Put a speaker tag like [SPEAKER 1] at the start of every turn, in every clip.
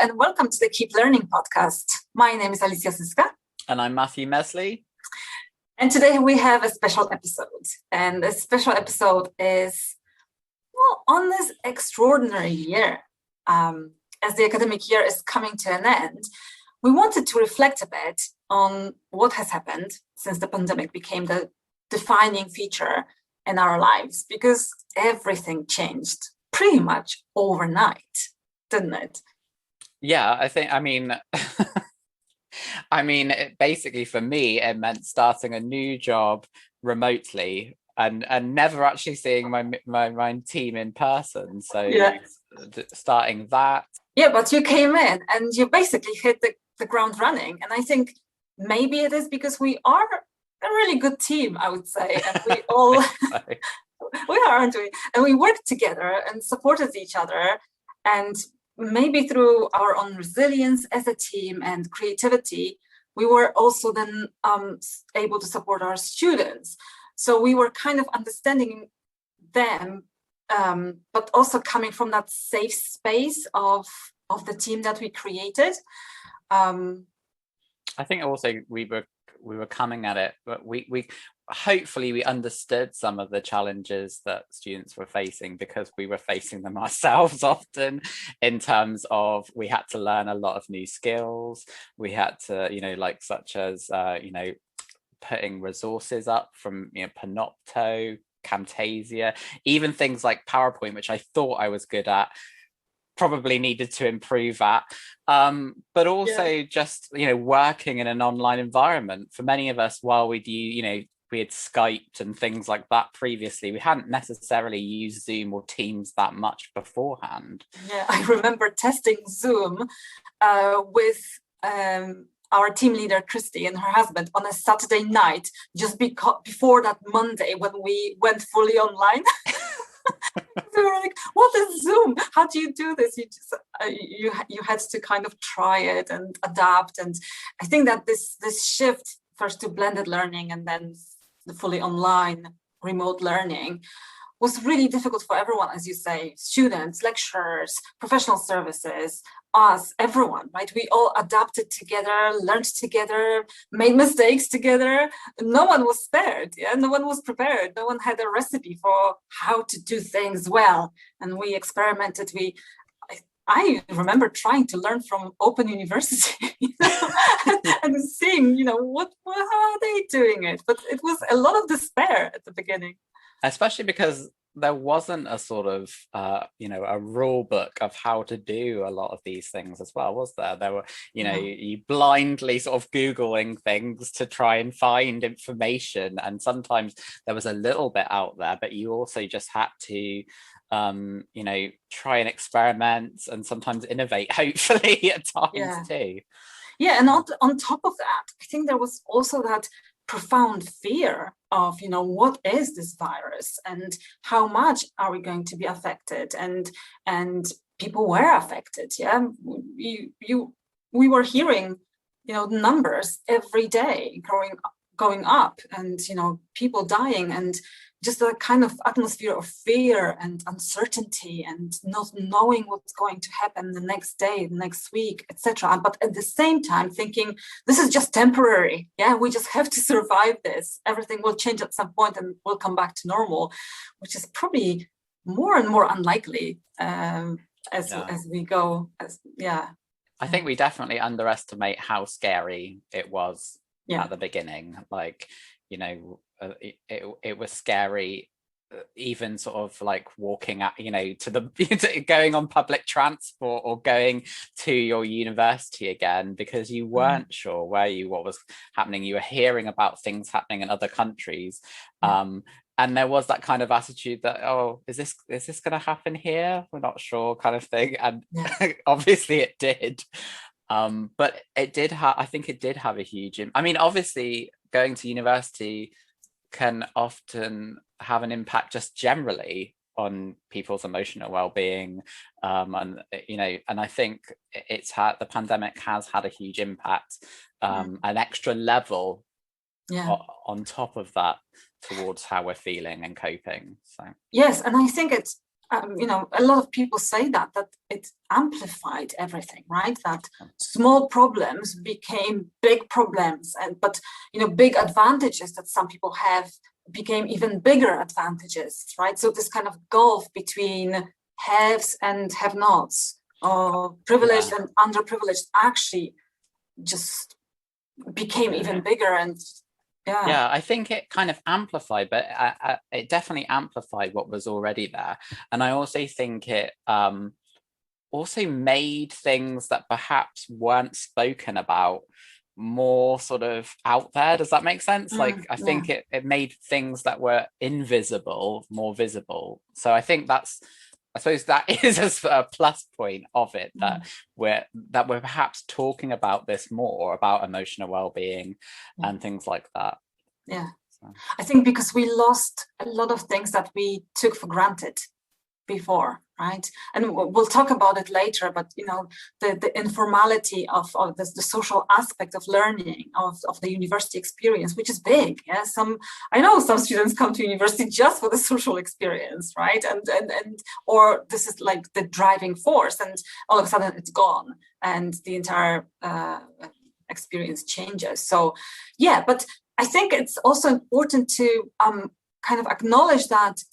[SPEAKER 1] and welcome to the Keep Learning podcast. My name is Alicia Syska.
[SPEAKER 2] And I'm Matthew Mesley.
[SPEAKER 1] And today we have a special episode. And this special episode is, on this extraordinary year, as the academic year is coming to an end, we wanted to reflect a bit on what has happened since the pandemic became the defining feature in our lives, because everything changed pretty much overnight, didn't it?
[SPEAKER 2] Yeah, basically for me, it meant starting a new job remotely and never actually seeing my team in person. So starting that.
[SPEAKER 1] Yeah, but you came in and you basically hit the ground running. And I think maybe it is because we are a really good team, I would say. And we all, we are, aren't we? And we worked together and supported each other. And maybe through our own resilience as a team and creativity, we were also then able to support our students. So we were kind of understanding them, but also coming from that safe space of the team that we created.
[SPEAKER 2] I think also we were coming at it, but we hopefully we understood some of the challenges that students were facing, because we were facing them ourselves often, in terms of we had to learn a lot of new skills. We had to, such as putting resources up from Panopto, Camtasia, even things like PowerPoint, which I thought I was good at, probably needed to improve at, but also just working in an online environment. For many of us, while we had Skyped and things like that previously, we hadn't necessarily used Zoom or Teams that much beforehand.
[SPEAKER 1] Yeah, I remember testing Zoom with our team leader Christy and her husband on a Saturday night, just before that Monday when we went fully online. We were like, what is Zoom? How do you do this? You had to kind of try it and adapt. And I think that this shift first to blended learning and then the fully online remote learning was really difficult for everyone, as you say, students, lecturers, professional services, us, everyone, right? We all adapted together, learned together, made mistakes together. No one was spared, no one was prepared. No one had a recipe for how to do things well. And we experimented. I remember trying to learn from Open University and seeing, how are they doing it? But it was a lot of despair at the beginning.
[SPEAKER 2] Especially because there wasn't a sort of, a rule book of how to do a lot of these things as well, was there? There were, you blindly sort of Googling things to try and find information. And sometimes there was a little bit out there, but you also just had to, try and experiment and sometimes innovate, hopefully, at times too.
[SPEAKER 1] Yeah, and on top of that, I think there was also that profound fear of, what is this virus and how much are we going to be affected? And people were affected. Yeah, we were hearing, numbers every day going up, and people dying, and just a kind of atmosphere of fear and uncertainty and not knowing what's going to happen the next day, the next week, etc. But at the same time thinking, this is just temporary. Yeah, we just have to survive this. Everything will change at some point and we'll come back to normal, which is probably more and more unlikely as we go.
[SPEAKER 2] I think we definitely underestimate how scary it was at the beginning. It was scary, even sort of like walking out, to going on public transport or going to your university again, because you weren't sure what was happening. You were hearing about things happening in other countries. And there was that kind of attitude that, is this going to happen here? We're not sure, kind of thing. And obviously it did. But it did I think it did have a huge obviously going to university can often have an impact just generally on people's emotional well-being, and I think the pandemic has had a huge impact, an extra level on top of that towards how we're feeling and coping. So
[SPEAKER 1] yes, and I think a lot of people say that it amplified everything, right? That small problems became big problems, but big advantages that some people have became even bigger advantages, right? So this kind of gulf between haves and have-nots, or privileged and underprivileged, actually just became even bigger. And
[SPEAKER 2] I think it kind of amplified, but it definitely amplified what was already there. And I also think it also made things that perhaps weren't spoken about more sort of out there. Does that make sense? Like, I think it made things that were invisible more visible. So I think I suppose that is a plus point of it, that we're perhaps talking about this more, about emotional well-being and things like that.
[SPEAKER 1] Yeah, so. I think because we lost a lot of things that we took for granted before, right? And we'll talk about it later, but the informality of the social aspect of learning, of the university experience, which is big. Yeah, I know some students come to university just for the social experience, right? And or this is like the driving force, and all of a sudden it's gone and the entire experience changes. So yeah, but I think it's also important to kind of acknowledge that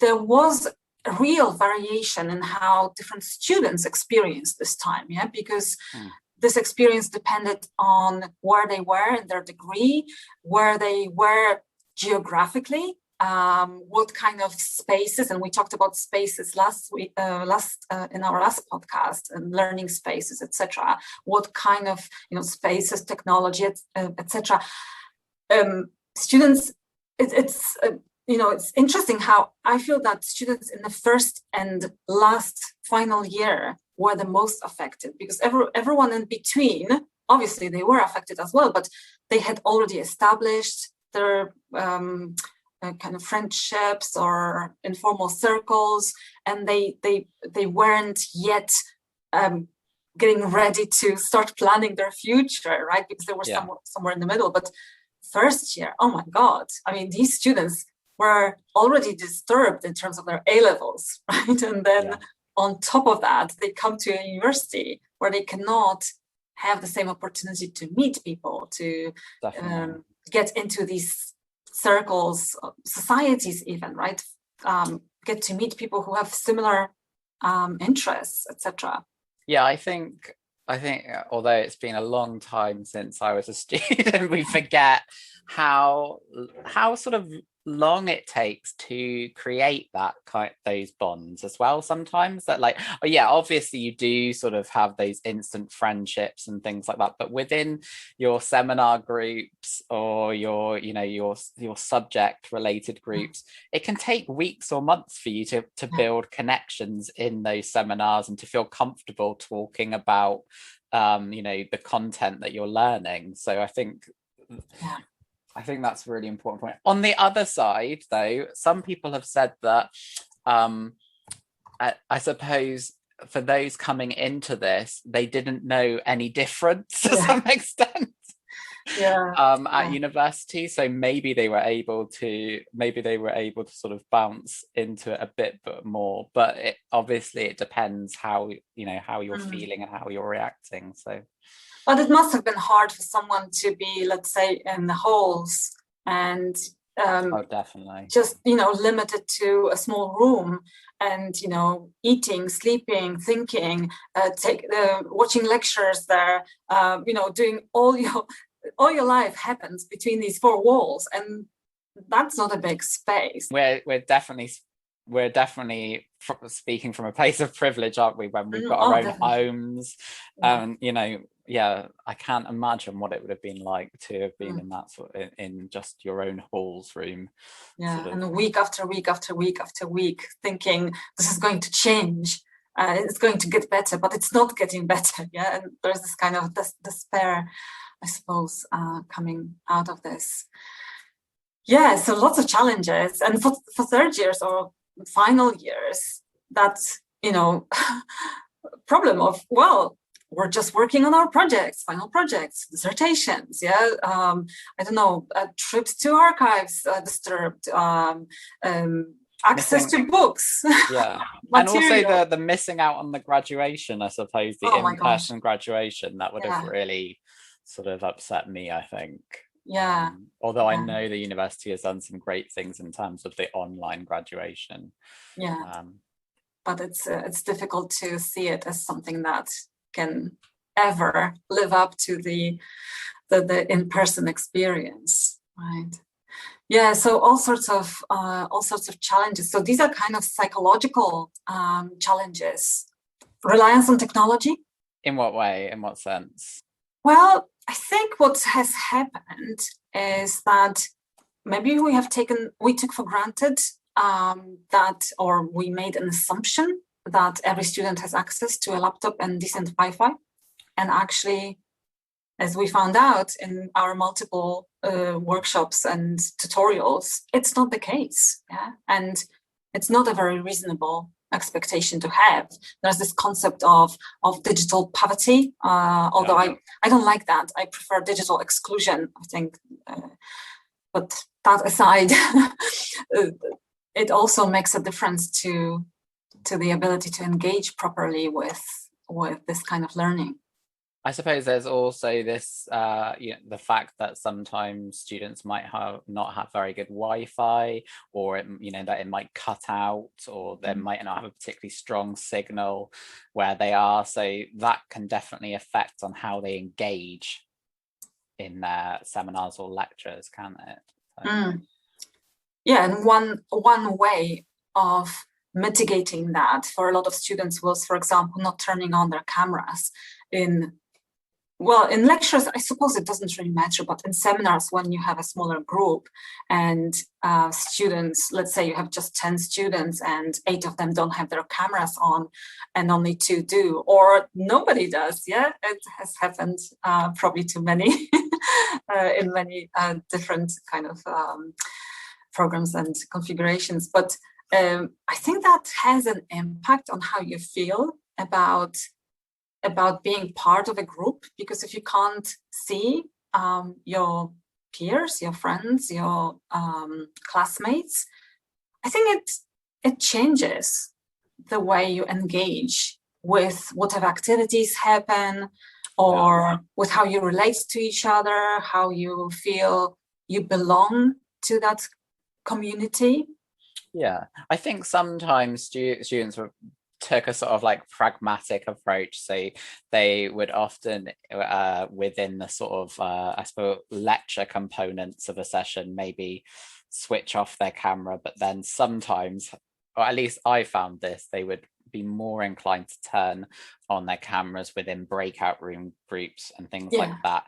[SPEAKER 1] there was a real variation in how different students experienced this time, because this experience depended on where they were in their degree, where they were geographically, what kind of spaces, and we talked about spaces last week, in our last podcast, and learning spaces, etc. What kind of spaces, technology, etc. Students, it's interesting how I feel that students in the first and last final year were the most affected, because everyone in between, obviously they were affected as well, but they had already established their kind of friendships or informal circles, and they weren't yet getting ready to start planning their future, right? Because they were somewhere in the middle. But first year, oh my God, I mean, these students were already disturbed in terms of their A-levels, right? And then on top of that, they come to a university where they cannot have the same opportunity to meet people, to get into these circles, societies even, right? Get to meet people who have similar interests, etc.
[SPEAKER 2] Yeah, I think although it's been a long time since I was a student, we forget how sort of long it takes to create those bonds as well sometimes. That obviously you do sort of have those instant friendships and things like that, but within your seminar groups or your subject related groups, it can take weeks or months for you to build connections in those seminars and to feel comfortable talking about the content that you're learning. So I think that's a really important point. On the other side, though, some people have said that I suppose for those coming into this, they didn't know any difference to some extent at university. So maybe they were able to sort of bounce into it a bit more. But obviously it depends how you're feeling and how you're reacting. So.
[SPEAKER 1] But it must have been hard for someone to be, let's say, in the halls and
[SPEAKER 2] definitely
[SPEAKER 1] just limited to a small room, and eating, sleeping, thinking, watching lectures there, doing all your life happens between these four walls, and that's not a big space.
[SPEAKER 2] We're definitely speaking from a place of privilege, aren't we, when we've got our own homes. I can't imagine what it would have been like to have been in that in just your own halls room.
[SPEAKER 1] And week after week after week after week, thinking this is going to change, it's going to get better, but it's not getting better. And there's this kind of despair, I suppose, coming out of this. So lots of challenges, and for third years or final years, that's problem of, we're just working on our projects, final projects, dissertations. I don't know, trips to archives disturbed, access to books.
[SPEAKER 2] Yeah. And also
[SPEAKER 1] Material.
[SPEAKER 2] the missing out on the graduation, I suppose, the
[SPEAKER 1] Oh my gosh.
[SPEAKER 2] in-person graduation, that would have
[SPEAKER 1] Yeah.
[SPEAKER 2] really sort of upset me, I think.
[SPEAKER 1] Yeah.
[SPEAKER 2] Although I
[SPEAKER 1] Yeah.
[SPEAKER 2] know the university has done some great things in terms of the online graduation.
[SPEAKER 1] Yeah. But it's difficult to see it as something that can ever live up to the in-person experience, right? Yeah, so all sorts of challenges. So these are kind of psychological challenges. Reliance on technology.
[SPEAKER 2] In what way? In what sense?
[SPEAKER 1] Well, I think what has happened is that maybe we took for granted that, or we made an assumption that every student has access to a laptop and decent Wi-Fi. And actually, as we found out in our multiple workshops and tutorials, it's not the case. Yeah, and it's not a very reasonable expectation to have. There's this concept of digital poverty, although I don't like that. I prefer digital exclusion, I think. But that aside, it also makes a difference to the ability to engage properly with this kind of learning.
[SPEAKER 2] I suppose there's also this, the fact that sometimes students might not have very good Wi-Fi, or that it might cut out, or they might not have a particularly strong signal where they are. So that can definitely affect on how they engage in their seminars or lectures, can't it? So.
[SPEAKER 1] Yeah, and one way of mitigating that for a lot of students was, for example, not turning on their cameras in lectures. I suppose it doesn't really matter, but in seminars, when you have a smaller group and students, let's say you have just 10 students and 8 of them don't have their cameras on and only 2 do, or nobody does. Yeah, it has happened probably to many in many different kind of programs and configurations. But I think that has an impact on how you feel about being part of a group, because if you can't see your peers, your friends, your classmates, I think it changes the way you engage with whatever activities happen, or with how you relate to each other, how you feel you belong to that community.
[SPEAKER 2] Yeah, I think sometimes students took a sort of like pragmatic approach. So they would often within the sort of I suppose lecture components of a session maybe switch off their camera, but then sometimes, or at least I found this, they would be more inclined to turn on their cameras within breakout room groups and things like that.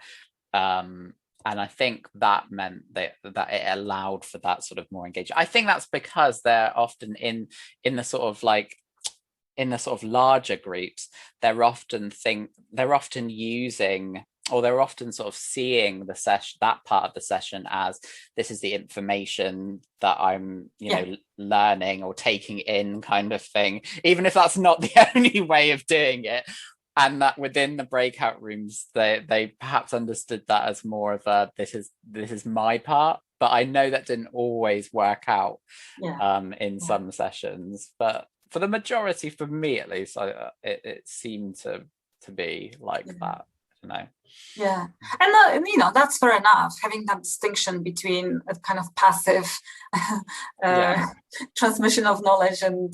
[SPEAKER 2] And I think that meant that it allowed for that sort of more engagement. I think that's because they're often in the sort of like in the sort of larger groups, they're often using, or they're often sort of seeing the session, that part of the session, as this is the information that I'm learning or taking in, kind of thing, even if that's not the only way of doing it. And that within the breakout rooms, they perhaps understood that as more of a this is my part. But I know that didn't always work out in some sessions. But for the majority, for me at least, it seemed to be like that. I don't know.
[SPEAKER 1] Yeah, and that's fair enough. Having that distinction between a kind of passive transmission of knowledge and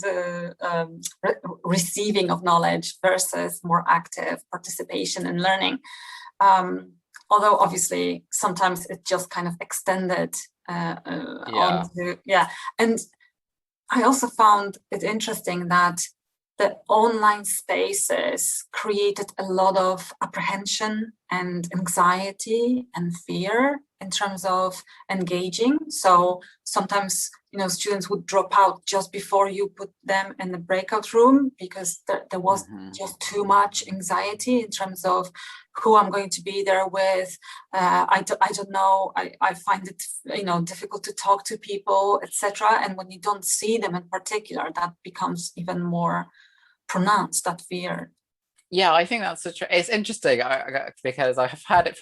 [SPEAKER 1] receiving of knowledge versus more active participation in learning. Although obviously sometimes it just kind of extended onto and I also found it interesting that the online spaces created a lot of apprehension and anxiety and fear in terms of engaging. So sometimes, students would drop out just before you put them in the breakout room because there was just too much anxiety in terms of who I'm going to be there with. I don't know. I find it, difficult to talk to people, etc. And when you don't see them in particular, that becomes even more pronounced, that fear.
[SPEAKER 2] Yeah, I think that's it's interesting because I've heard it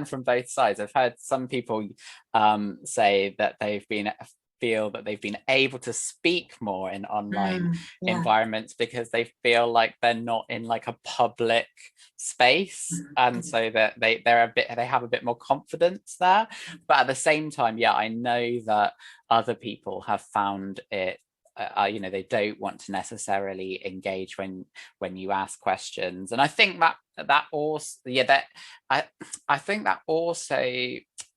[SPEAKER 2] from both sides. I've heard some people say that they've been feel that they've been able to speak more in online
[SPEAKER 1] Yeah.
[SPEAKER 2] environments because they feel like they're not in like a public space, and so that they have a bit more confidence there. But at the same time, yeah, I know that other people have found it, you know, they don't want to necessarily engage when you ask questions, and I think that also, yeah, that I think that also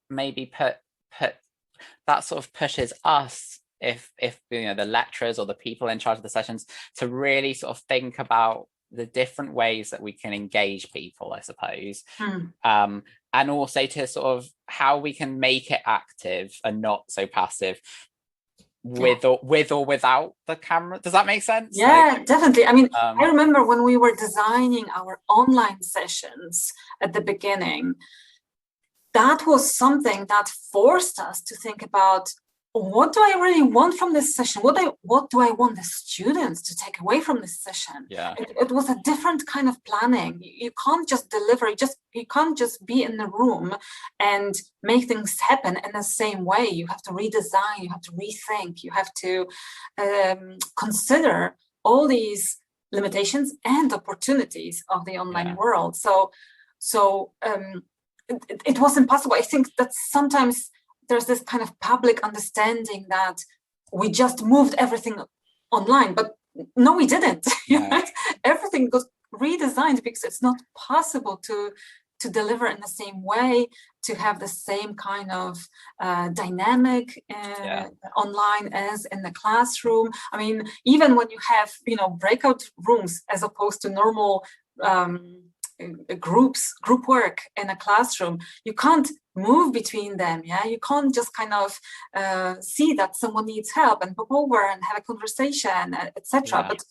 [SPEAKER 2] maybe put that sort of pushes us, if you know, the lecturers or the people in charge of the sessions, to really sort of think about the different ways that we can engage people, I suppose. And also to sort of how we can make it active and not so passive, with or without the camera. Does that make sense?
[SPEAKER 1] Yeah,
[SPEAKER 2] like,
[SPEAKER 1] definitely. I mean, I remember when we were designing our online sessions at the beginning, that was something that forced us to think about, what do I really want from this session? What do I want the students to take away from this session?
[SPEAKER 2] Yeah.
[SPEAKER 1] It was a different kind of planning. You can't just deliver, you can't just be in the room and make things happen in the same way. You have to redesign, you have to rethink, you have to consider all these limitations and opportunities of the online world. So it was impossible. I think that sometimes there's this kind of public understanding that we just moved everything online, but no, we didn't.
[SPEAKER 2] Yeah.
[SPEAKER 1] Everything got redesigned because it's not possible to deliver in the same way, to have the same kind of dynamic online as in the classroom. I mean, even when you have, you know, breakout rooms as opposed to normal group work in a classroom, you can't move between them. You can't just kind of see that someone needs help and pop over and have a conversation, etc. But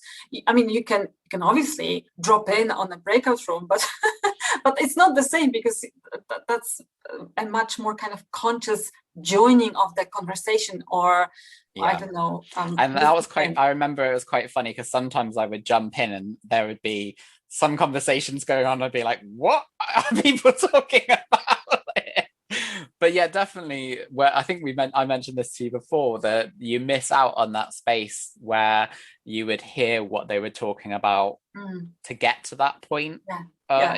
[SPEAKER 1] I mean, you can obviously drop in on a breakout room, but but it's not the same, because that's a much more kind of conscious joining of the conversation, or I don't know.
[SPEAKER 2] And that was I remember it was quite funny, because sometimes I would jump in and there would be some conversations going on. I'd be like, what are people talking about? But yeah, definitely, where I think I mentioned this to you before, that you miss out on that space where you would hear what they were talking about to get to that point.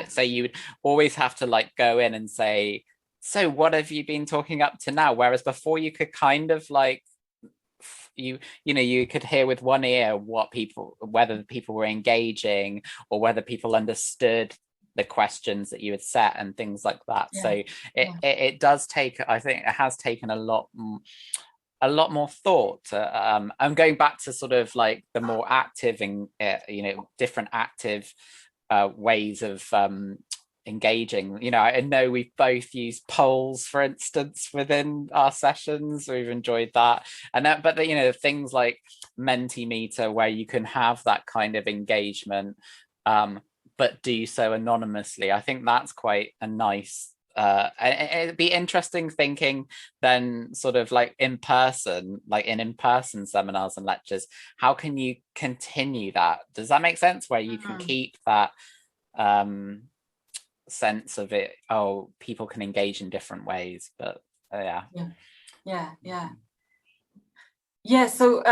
[SPEAKER 2] So you would always have to like go in and say, so what have you been talking up to now? Whereas before, you could kind of like, you know, you could hear with one ear whether people were engaging or whether people understood the questions that you had set and things like that. So it does take, I think it has taken a lot more thought. I'm going back to sort of like the more active and you know, different active ways of engaging. You know, I know we've both used polls, for instance, within our sessions. We've enjoyed that. And that, but you know, things like Mentimeter, where you can have that kind of engagement, but do so anonymously. I think that's quite a nice, it'd be interesting thinking then, sort of like in person seminars and lectures, how can you continue that? Does that make sense? Where you can keep that sense of it, people can engage in different ways, but
[SPEAKER 1] so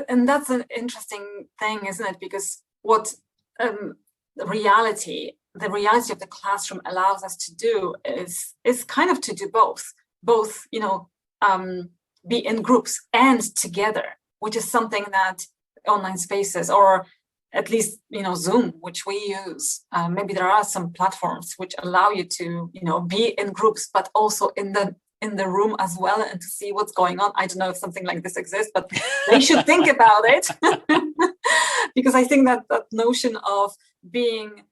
[SPEAKER 1] and that's an interesting thing, isn't it? Because what the reality of the classroom allows us to do is kind of to do both, you know, be in groups and together, which is something that online spaces, or at least, you know, Zoom, which we use, maybe there are some platforms which allow you to, you know, be in groups, but also in the room as well, and to see what's going on. I don't know if something like this exists, but they should think about it. Because I think that notion of being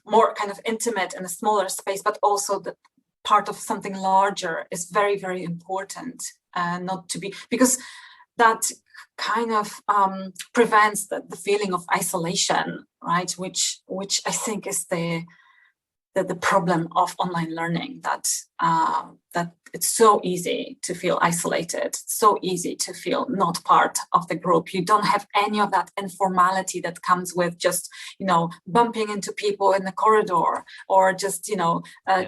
[SPEAKER 1] more kind of intimate in a smaller space, but also the part of something larger, is very, very important. Not to be, because that kind of prevents the feeling of isolation, right? Which I think is the the problem of online learning, that that it's so easy to feel isolated, so easy to feel not part of the group. You don't have any of that informality that comes with just, bumping into people in the corridor, or just,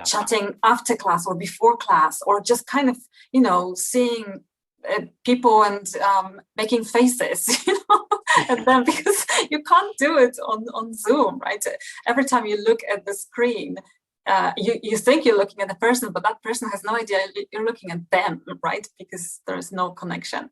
[SPEAKER 1] chatting after class or before class, or just kind of, seeing people and making faces, and then, because you can't do it on Zoom, right? Every time you look at the screen, you think you're looking at the person, but that person has no idea you're looking at them, right? Because there is no connection.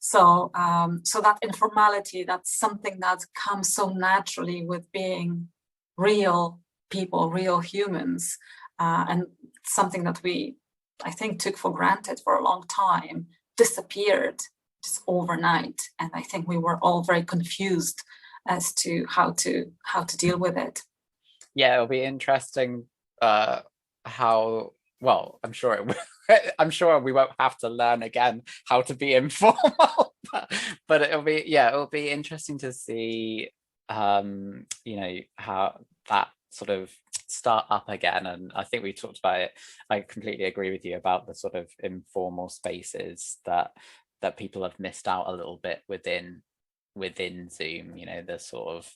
[SPEAKER 1] So that informality, that's something that comes so naturally with being real people, real humans, and something that we, I think, took for granted for a long time, disappeared just overnight. And I think we were all very confused as to how to deal with it.
[SPEAKER 2] Yeah, it'll be interesting how well. I'm sure we won't have to learn again how to be informal, but it'll be interesting to see how that sort of start up again. And I think we talked about it. I completely agree with you about the sort of informal spaces that people have missed out a little bit within Zoom. The sort of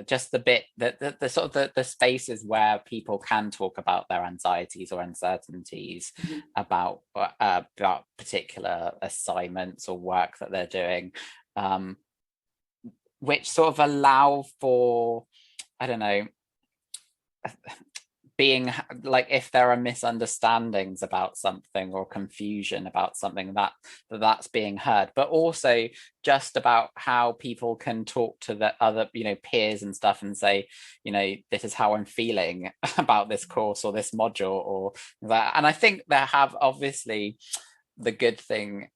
[SPEAKER 2] just the bit the sort of the spaces where people can talk about their anxieties or uncertainties about particular assignments or work that they're doing, which sort of allow for, I don't know, being like, if there are misunderstandings about something or confusion about something, that's being heard, but also just about how people can talk to the other peers and stuff and say, this is how I'm feeling about this course or this module or that. And I think there have, obviously, the good thing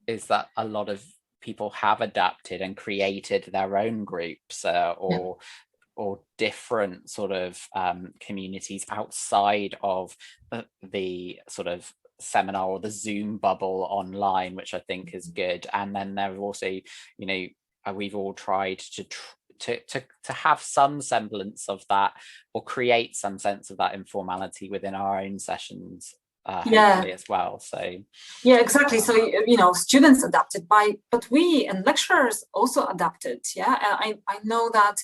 [SPEAKER 2] is that a lot of people have adapted and created their own groups or different sort of communities outside of the sort of seminar or the Zoom bubble online, which I think is good. And then there are also, we've all tried to have some semblance of that, or create some sense of that informality within our own sessions, hopefully as well. So
[SPEAKER 1] exactly. So students adapted but we and lecturers also adapted. I know that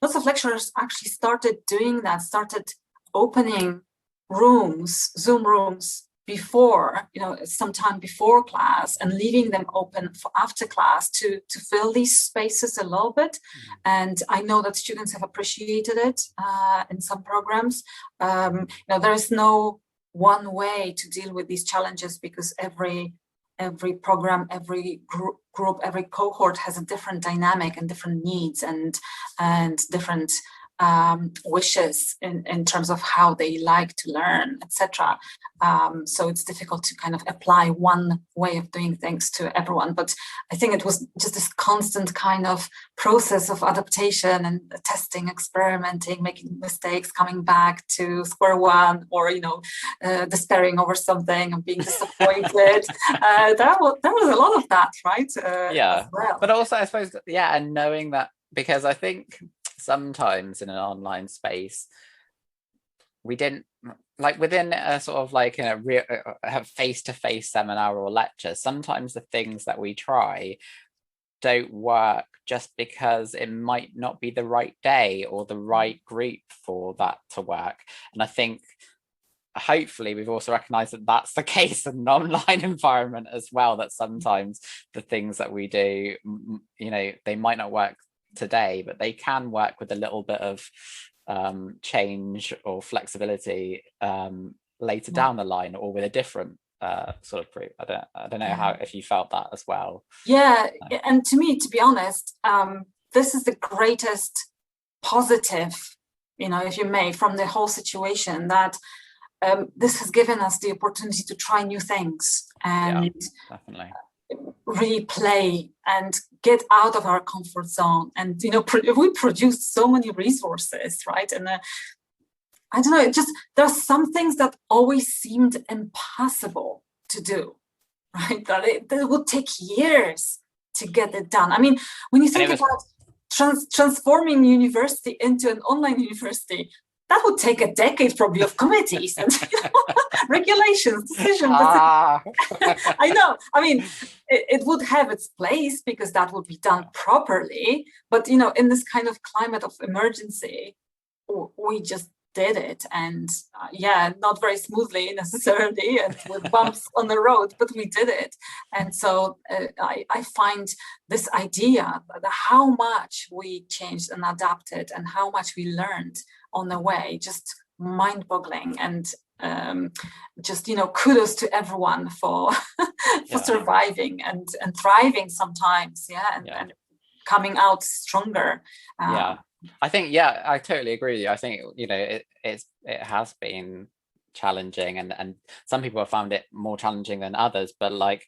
[SPEAKER 1] lots of lecturers actually started doing that, started opening rooms, Zoom rooms, before, sometime before class, and leaving them open for after class to fill these spaces a little bit. And I know that students have appreciated it in some programs. There is no one way to deal with these challenges, because every program, every group, every cohort has a different dynamic and different needs and different wishes in terms of how they like to learn, etc. So it's difficult to kind of apply one way of doing things to everyone. But I think it was just this constant kind of process of adaptation and testing, experimenting, making mistakes, coming back to square one, or despairing over something and being disappointed. There was a lot of that, right? As well.
[SPEAKER 2] But also, I suppose, and knowing that, because I think sometimes in an online space, we didn't, like, within a sort of like a face-to-face seminar or lecture, sometimes the things that we try don't work just because it might not be the right day or the right group for that to work. And I think hopefully we've also recognized that that's the case in an online environment as well, that sometimes the things that we do, they might not work today, but they can work with a little bit of change or flexibility later down the line, or with a different sort of group. I don't know how, if you felt that as well.
[SPEAKER 1] And to me, to be honest, this is the greatest positive, if you may, from the whole situation, that this has given us the opportunity to try new things and
[SPEAKER 2] definitely
[SPEAKER 1] really play and get out of our comfort zone. And we produced so many resources, right? And I don't know, it just, there's some things that always seemed impossible to do, right? That it would take years to get it done. I mean, when you think about transforming university into an online university, that would take a decade probably of committees and regulations, decisions. I know. I mean, it would have its place because that would be done properly. But, in this kind of climate of emergency, we just did it. And not very smoothly necessarily and with bumps on the road, but we did it. And so I find this idea that how much we changed and adapted and how much we learned on the way, just mind-boggling. And just kudos to everyone for surviving and thriving sometimes, and coming out stronger.
[SPEAKER 2] I think I totally agree with you. I think it has been challenging, and some people have found it more challenging than others, but like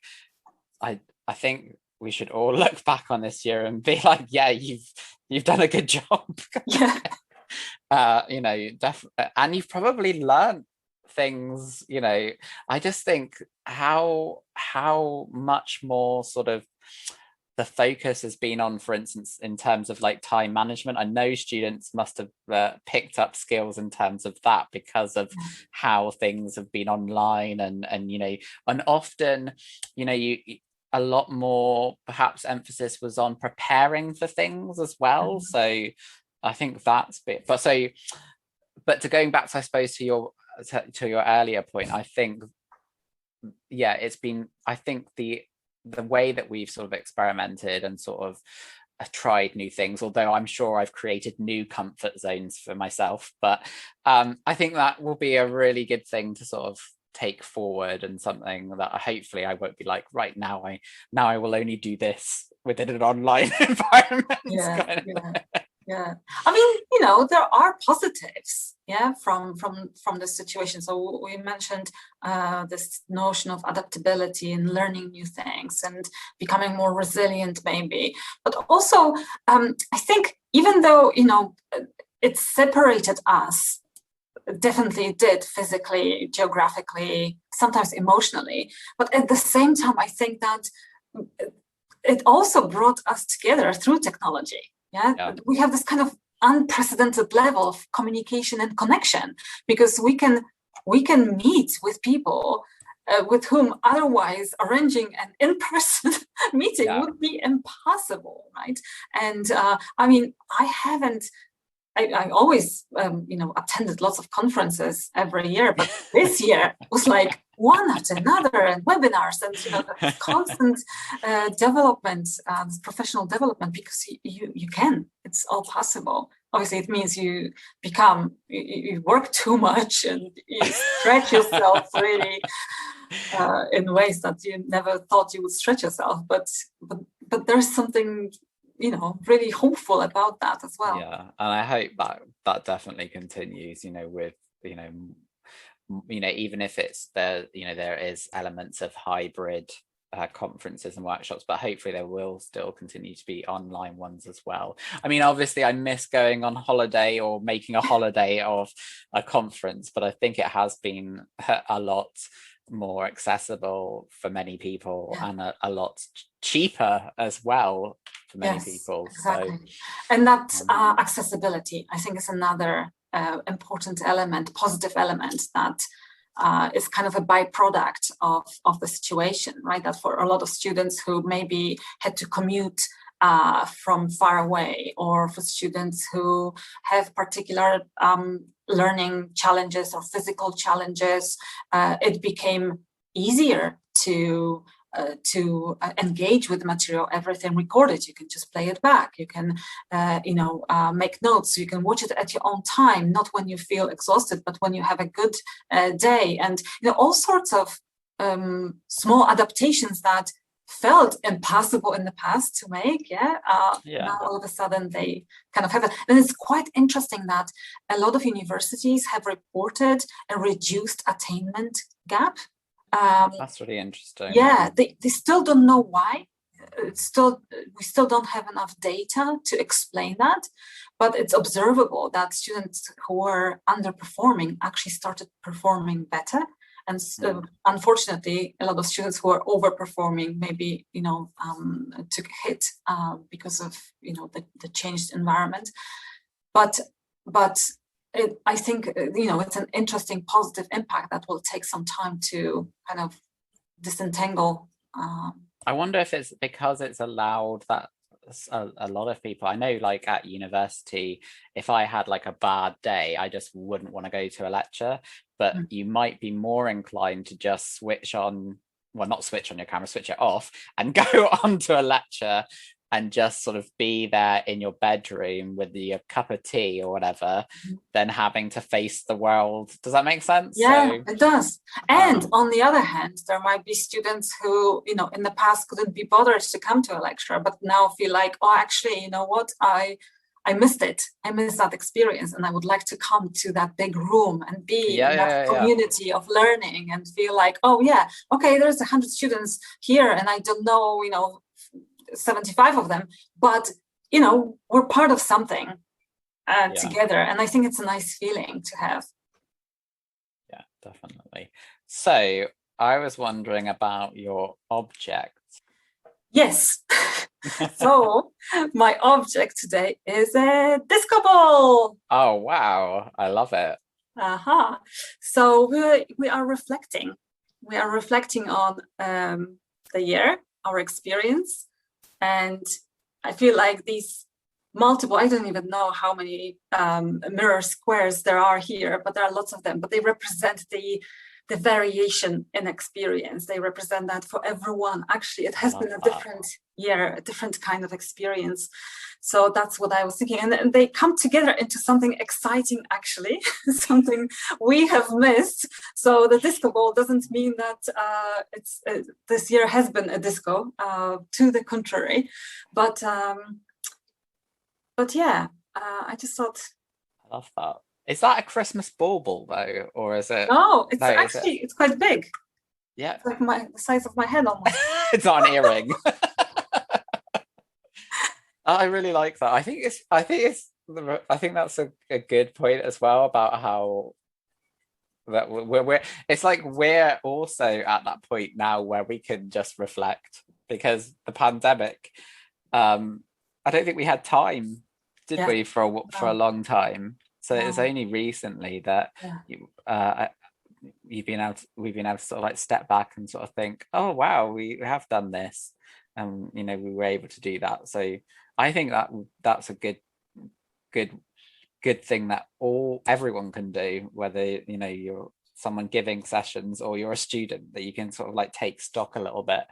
[SPEAKER 2] I think we should all look back on this year and be like, you've done a good job. And you've probably learned things. I just think how much more sort of the focus has been on, for instance, in terms of like time management. I know students must have picked up skills in terms of that because of how things have been online, and often a lot more perhaps emphasis was on preparing for things as well. So I think that's bit, but to going back to, I suppose, to your earlier point, I think it's been, I think the way that we've sort of experimented and sort of tried new things, although I'm sure I've created new comfort zones for myself, but I think that will be a really good thing to sort of take forward, and something that hopefully I won't be like, right now I will only do this within an online environment.
[SPEAKER 1] I mean, there are positives, from the situation. So we mentioned this notion of adaptability and learning new things and becoming more resilient, maybe. But also, I think even though it separated us, definitely it did, physically, geographically, sometimes emotionally, but at the same time, I think that it also brought us together through technology. We have this kind of unprecedented level of communication and connection, because we can meet with people with whom otherwise arranging an in-person meeting would be impossible, right? And I mean, I always attended lots of conferences every year, but this year was like one after another, and webinars, and the constant development, professional development, because it's all possible. Obviously, it means you work too much and you stretch yourself really in ways that you never thought you would stretch yourself. But there's something really hopeful about that as well.
[SPEAKER 2] And I hope that definitely continues, with even if it's there is elements of hybrid conferences and workshops, but hopefully there will still continue to be online ones as well. I mean, obviously I miss going on holiday or making a holiday of a conference, but I think it has been a lot more accessible for many people, and a lot cheaper as well for many people.
[SPEAKER 1] Exactly. So, and that accessibility, I think, is another important element, positive element that is kind of a byproduct of the situation, right? That for a lot of students who maybe had to commute from far away, or for students who have particular learning challenges or physical challenges, it became easier to engage with the material, everything recorded. You can just play it back. You can, make notes. You can watch it at your own time, not when you feel exhausted, but when you have a good day. And all sorts of small adaptations that felt impossible in the past to make. Now all of a sudden they kind of have it. And it's quite interesting that a lot of universities have reported a reduced attainment gap.
[SPEAKER 2] That's really interesting.
[SPEAKER 1] They still don't know why. We still don't have enough data to explain that, but it's observable that students who were underperforming actually started performing better. And unfortunately, a lot of students who are overperforming maybe took a hit because of the changed environment. But I think, it's an interesting positive impact that will take some time to kind of disentangle.
[SPEAKER 2] I wonder if it's because it's allowed that a lot of people, I know, like at university, if I had like a bad day, I just wouldn't want to go to a lecture, but you might be more inclined to just switch on, well, not switch on your camera, switch it off and go on to a lecture and just sort of be there in your bedroom with your cup of tea or whatever, than having to face the world. Does that make sense?
[SPEAKER 1] Yeah, it does. And on the other hand, there might be students who, in the past couldn't be bothered to come to a lecture, but now feel like, oh, actually, you know what, I missed it. I missed that experience, and I would like to come to that big room and be in that community of learning and feel like, oh yeah, okay, there's 100 students here, and I don't know, 75 of them, but we're part of something together, and I think it's a nice feeling to have.
[SPEAKER 2] Yeah, definitely. So I was wondering about your object.
[SPEAKER 1] Yes. So my object today is a disco ball.
[SPEAKER 2] Oh wow, I love it.
[SPEAKER 1] So we are reflecting on the year, our experience. And I feel like these multiple, I don't even know how many mirror squares there are here, but there are lots of them, but they represent the variation in experience. They represent that for everyone. Actually, it has been a different year, a different kind of experience. So that's what I was thinking. And they come together into something exciting, actually, something we have missed. So the disco ball doesn't mean that this year has been a disco, to the contrary. But yeah, I just thought.
[SPEAKER 2] I love that. Is that a Christmas bauble though, or is it?
[SPEAKER 1] No, it's actually it's quite big.
[SPEAKER 2] Yeah,
[SPEAKER 1] it's like the size of my head almost.
[SPEAKER 2] It's not an earring. I really like that. I think that's a good point as well about how that we're it's like we're also at that point now where we can just reflect, because the pandemic, I don't think we had time, did we, for a long time. So it's only recently that we've been able to sort of like step back and sort of think, oh wow, we have done this, and we were able to do that. So I think that's a good thing that everyone can do, whether you're someone giving sessions or you're a student, that you can sort of like take stock a little bit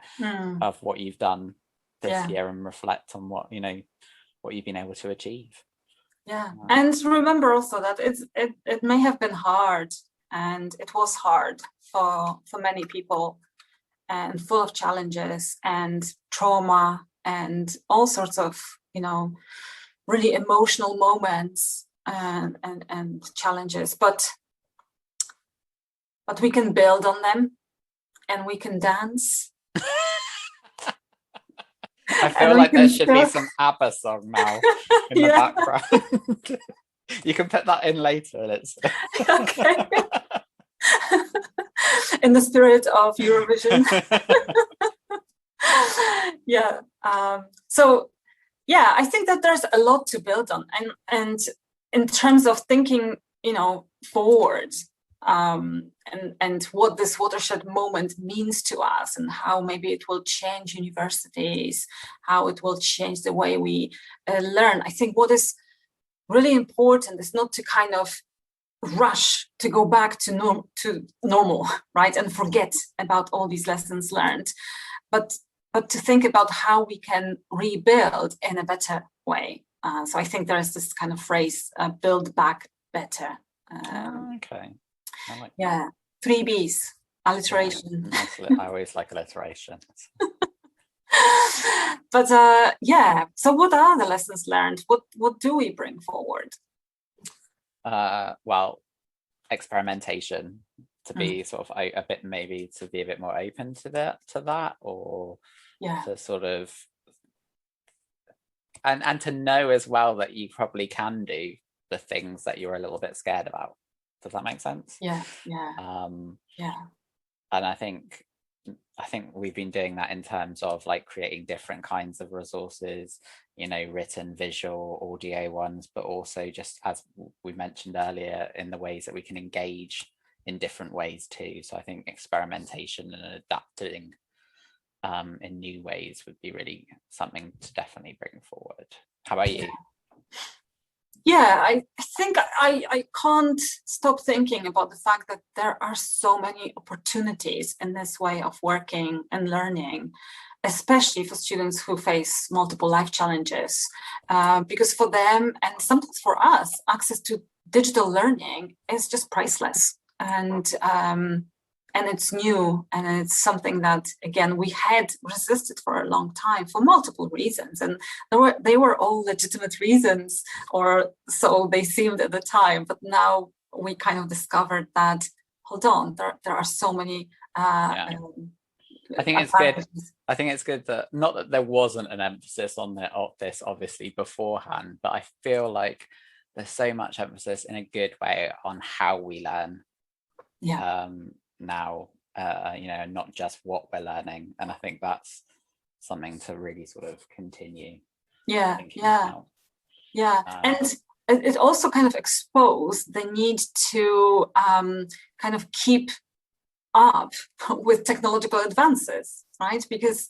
[SPEAKER 2] of what you've done this year and reflect on what you've been able to achieve.
[SPEAKER 1] And remember also that it may have been hard, and it was hard for many people, and full of challenges and trauma and all sorts of really emotional moments and challenges, but we can build on them, and we can dance.
[SPEAKER 2] I feel like there should be some ABBA song now in the background. You can put that in later.
[SPEAKER 1] Okay. In the spirit of Eurovision. So I think that there's a lot to build on, and in terms of thinking forward, and what this watershed moment means to us, and how maybe it will change universities, how it will change the way we learn. I think what is really important is not to kind of rush to go back to normal, right, and forget about all these lessons learned, but to think about how we can rebuild in a better way. So I think there is this kind of phrase, build back better.
[SPEAKER 2] Okay. I like
[SPEAKER 1] 3 Bs, alliteration.
[SPEAKER 2] I always like alliteration.
[SPEAKER 1] But so what are the lessons learned? What do we bring forward?
[SPEAKER 2] Well, experimentation, to be sort of a bit, maybe to be a bit more open to that, or to sort of, and to know as well that you probably can do the things that you're a little bit scared about. Does that make sense?
[SPEAKER 1] Yeah.
[SPEAKER 2] And I think I think we've been doing that in terms of like creating different kinds of resources, you know, written, visual, audio ones, but also just as we mentioned earlier, in the ways that we can engage in different ways too. So I think experimentation and adapting in new ways would be really something to definitely bring forward. How about you?
[SPEAKER 1] Yeah, I think I can't stop thinking about the fact that there are so many opportunities in this way of working and learning, especially for students who face multiple life challenges. Because for them, and sometimes for us, access to digital learning is just priceless. And it's new, and it's something that, again, we had resisted for a long time for multiple reasons, and they were all legitimate reasons, or so they seemed at the time. But now we kind of discovered that, hold on, there are so many
[SPEAKER 2] I think it's good. I think it's good that, not that there wasn't an emphasis on this obviously beforehand, but I feel like there's so much emphasis in a good way on how we learn. Now, you know, not just what we're learning, and I think that's something to really sort of continue.
[SPEAKER 1] And it also kind of exposed the need to kind of keep up with technological advances, right? Because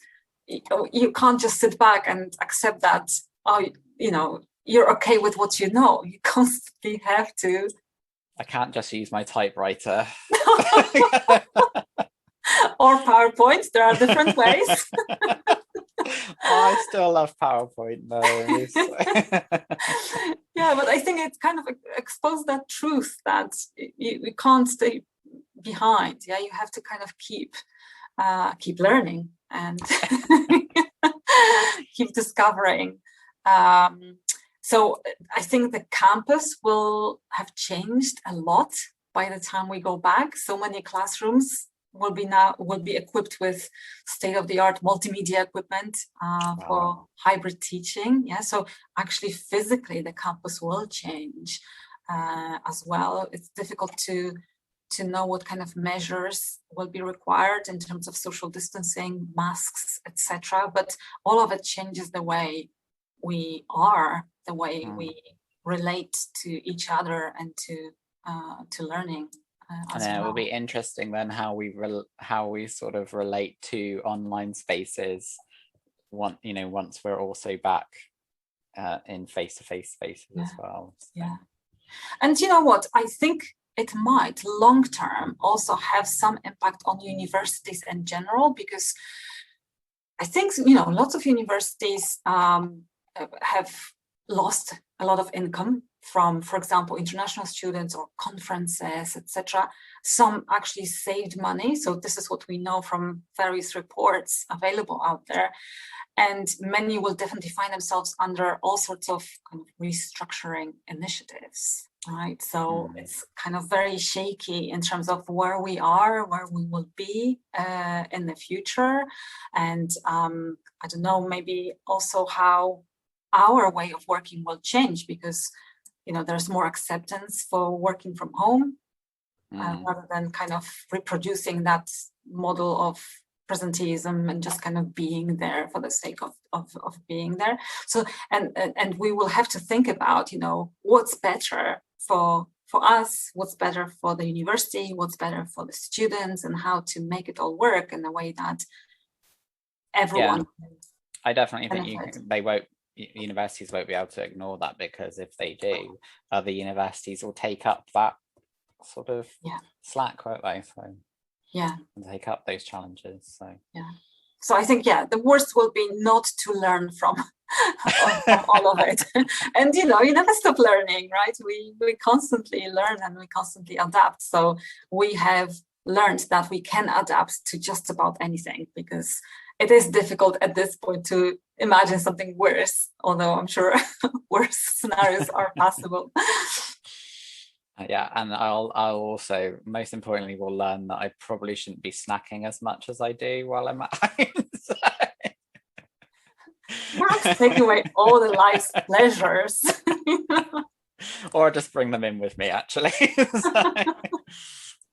[SPEAKER 1] you can't just sit back and accept that, oh, you know, you're okay with what you know. You constantly have to.
[SPEAKER 2] I can't just use my typewriter.
[SPEAKER 1] Or PowerPoint. There are different ways.
[SPEAKER 2] I still love PowerPoint though.
[SPEAKER 1] Yeah, but I think it kind of exposed that truth that you can't stay behind. Yeah, you have to kind of keep learning and keep discovering. So I think the campus will have changed a lot by the time we go back. So many classrooms will be equipped with state-of-the-art multimedia equipment for hybrid teaching. Yeah, so actually physically the campus will change as well. It's difficult to know what kind of measures will be required in terms of social distancing, masks, etc. But all of it changes the way we are, the way we relate to each other and to learning.
[SPEAKER 2] And then it will be interesting then how we sort of relate to online spaces once we're also back in face-to-face spaces as well. So.
[SPEAKER 1] Yeah. And you know what? I think it might long term also have some impact on universities in general, because I think, you know, lots of universities have lost a lot of income from, for example, international students or conferences, etc. Some actually saved money. So this is what we know from various reports available out there. And many will definitely find themselves under all sorts of kind of restructuring initiatives, right? So it's kind of very shaky in terms of where we are, where we will be in the future. And I don't know, maybe also how our way of working will change, because, you know, there's more acceptance for working from home rather than kind of reproducing that model of presenteeism and just kind of being there for the sake of being there. So and we will have to think about, you know, what's better for us, what's better for the university, what's better for the students, and how to make it all work in a way that everyone.
[SPEAKER 2] Yeah. I definitely think universities won't be able to ignore that, because if they do, other universities will take up that sort of slack, won't they? So and take up those challenges.
[SPEAKER 1] So I think the worst will be not to learn from all of it. And you know, you never stop learning, right? We constantly learn and we constantly adapt. So we have learned that we can adapt to just about anything, because it is difficult at this point to imagine something worse, although I'm sure worse scenarios are possible.
[SPEAKER 2] Yeah, and I'll also, most importantly, will learn that I probably shouldn't be snacking as much as I do while I'm at home. So.
[SPEAKER 1] Perhaps taking away all the life's pleasures.
[SPEAKER 2] Or just bring them in with me, actually. So.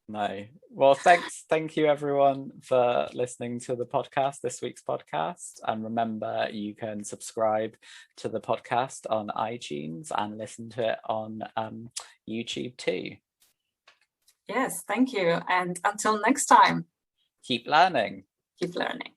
[SPEAKER 2] No. Well, thank you everyone for listening to the podcast, this week's podcast. And remember, you can subscribe to the podcast on iTunes and listen to it on YouTube too.
[SPEAKER 1] Yes, thank you. And until next time.
[SPEAKER 2] Keep learning.
[SPEAKER 1] Keep learning.